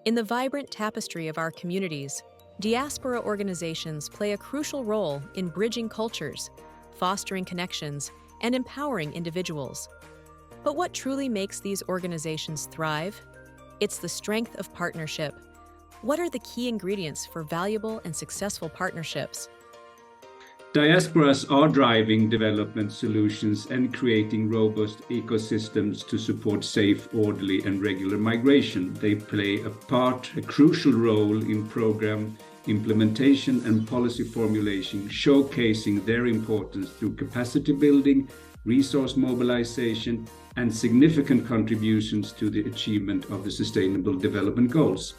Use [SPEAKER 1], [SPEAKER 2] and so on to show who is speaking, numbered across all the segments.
[SPEAKER 1] In the vibrant tapestry of our communities, diaspora organizations play a crucial role in bridging cultures, fostering connections, and empowering individuals. But what truly makes these organizations thrive? It's the strength of partnership. What are the key ingredients for valuable and successful partnerships?
[SPEAKER 2] Diasporas are driving development solutions and creating robust ecosystems to support safe, orderly, and regular migration. They play a crucial role in program implementation and policy formulation, showcasing their importance through capacity building, resource mobilization, and significant contributions to the achievement of the Sustainable Development Goals.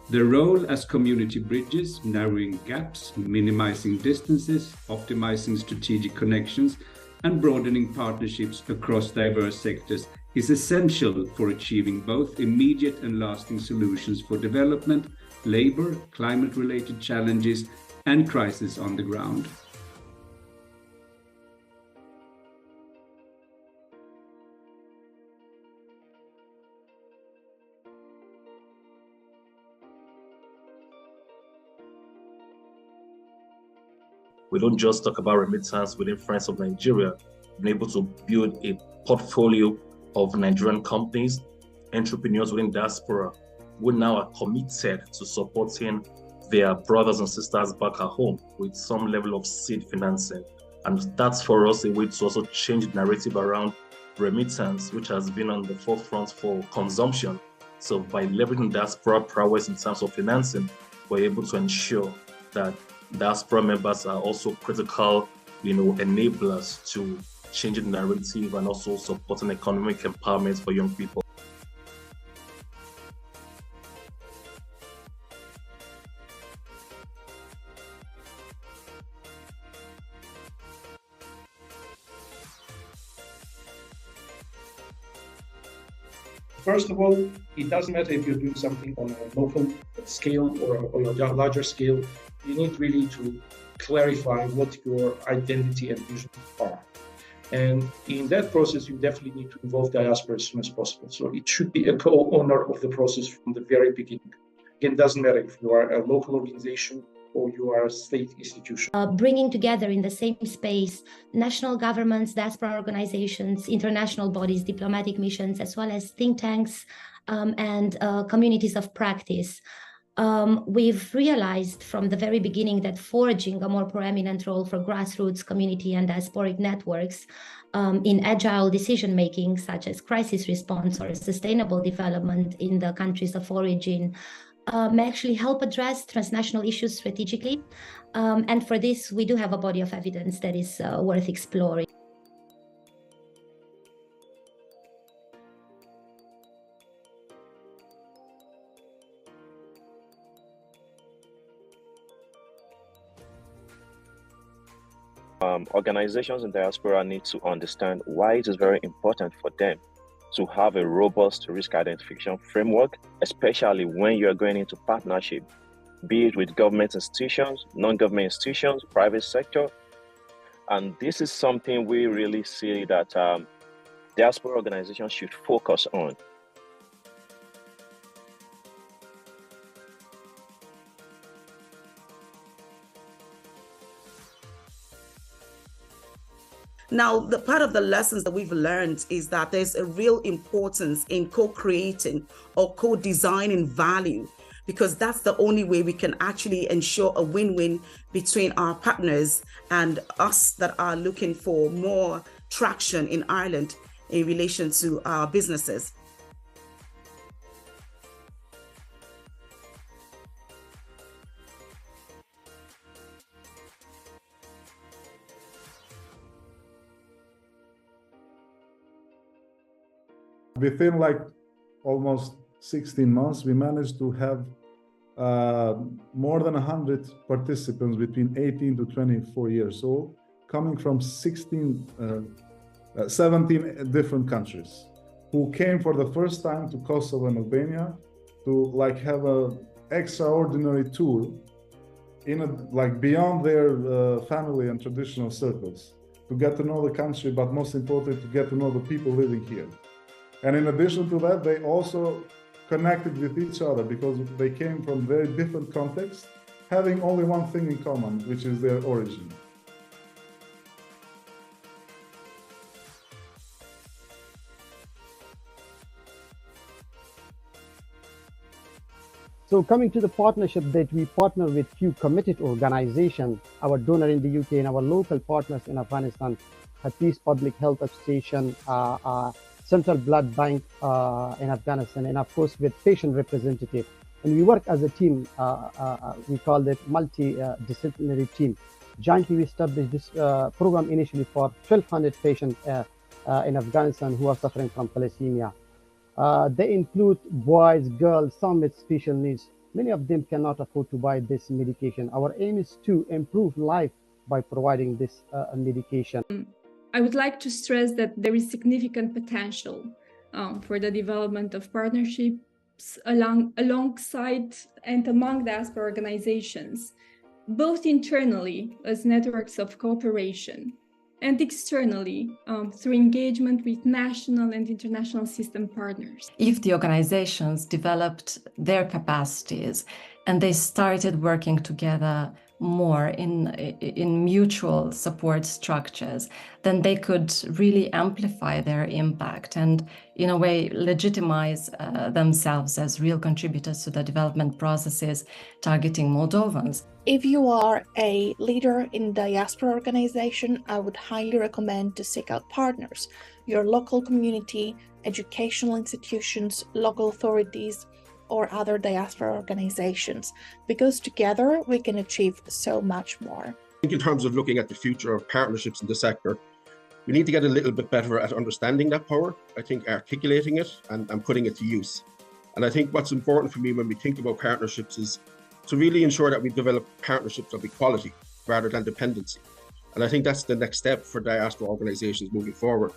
[SPEAKER 2] Their role as community bridges, narrowing gaps, minimizing distances, optimizing strategic connections, and broadening partnerships across diverse sectors is essential for achieving both immediate and lasting solutions for development, labor, climate-related challenges, and crises on the ground.
[SPEAKER 3] We don't just talk about remittance within Friends of Nigeria. We've been able to build a portfolio of Nigerian companies, entrepreneurs within diaspora, who now are committed to supporting their brothers and sisters back at home with some level of seed financing. And that's for us a way to also change the narrative around remittance, which has been on the forefront for consumption. So by leveraging diaspora prowess in terms of financing, we're able to ensure that diaspora members are also critical, enablers to changing the narrative and also supporting economic empowerment for young people.
[SPEAKER 4] First of all, it doesn't matter if you're doing something on a local scale or a larger scale. You need really to clarify what your identity and vision are. And in that process, you definitely need to involve diaspora as soon as possible. So it should be a co-owner of the process from the very beginning. Again, it doesn't matter if you are a local organization or you are a state institution.
[SPEAKER 5] Bringing together in the same space national governments, diaspora organizations, international bodies, diplomatic missions, as well as think tanks and communities of practice. We've realized from the very beginning that forging a more prominent role for grassroots community and diasporic networks in agile decision-making, such as crisis response or sustainable development in the countries of origin, may actually help address transnational issues strategically. And for this, we do have a body of evidence that is worth exploring.
[SPEAKER 6] Organizations in diaspora need to understand why it is very important for them to have a robust risk identification framework, especially when you are going into partnership, be it with government institutions, non-government institutions, private sector. And this is something we really see that diaspora organizations should focus on.
[SPEAKER 7] Now, the part of the lessons that we've learned is that there's a real importance in co-creating or co-designing value, because that's the only way we can actually ensure a win-win between our partners and us that are looking for more traction in Ireland in relation to our businesses.
[SPEAKER 8] Within almost 16 months, we managed to have more than 100 participants between 18 to 24 years old, coming from 17 different countries, who came for the first time to Kosovo and Albania to have an extraordinary tour beyond their family and traditional circles, to get to know the country, but most importantly, to get to know the people living here. And in addition to that, they also connected with each other because they came from very different contexts, having only one thing in common, which is their origin.
[SPEAKER 9] So coming to the partnership that we partner with few committed organizations, our donor in the UK and our local partners in Afghanistan, Peace Public Health Association, Central Blood Bank in Afghanistan, and of course with patient representative. And we work as a team, we call it multidisciplinary team. Jointly we established this program initially for 1,200 patients in Afghanistan who are suffering from thalassemia. They include boys, girls, some with special needs. Many of them cannot afford to buy this medication. Our aim is to improve life by providing this medication.
[SPEAKER 10] I would like to stress that there is significant potential for the development of partnerships alongside and among diaspora organizations, both internally as networks of cooperation and externally through engagement with national and international system partners.
[SPEAKER 11] If the organizations developed their capacities and they started working together more in mutual support structures, then they could really amplify their impact and in a way legitimize themselves as real contributors to the development processes targeting Moldovans.
[SPEAKER 12] If you are a leader in diaspora organization, I would highly recommend to seek out partners, your local community, educational institutions, local authorities, or other diaspora organizations, because together we can achieve so much more.
[SPEAKER 13] I think in terms of looking at the future of partnerships in the sector, we need to get a little bit better at understanding that power, I think articulating it and putting it to use. And I think what's important for me when we think about partnerships is to really ensure that we develop partnerships of equality rather than dependency. And I think that's the next step for diaspora organizations moving forward.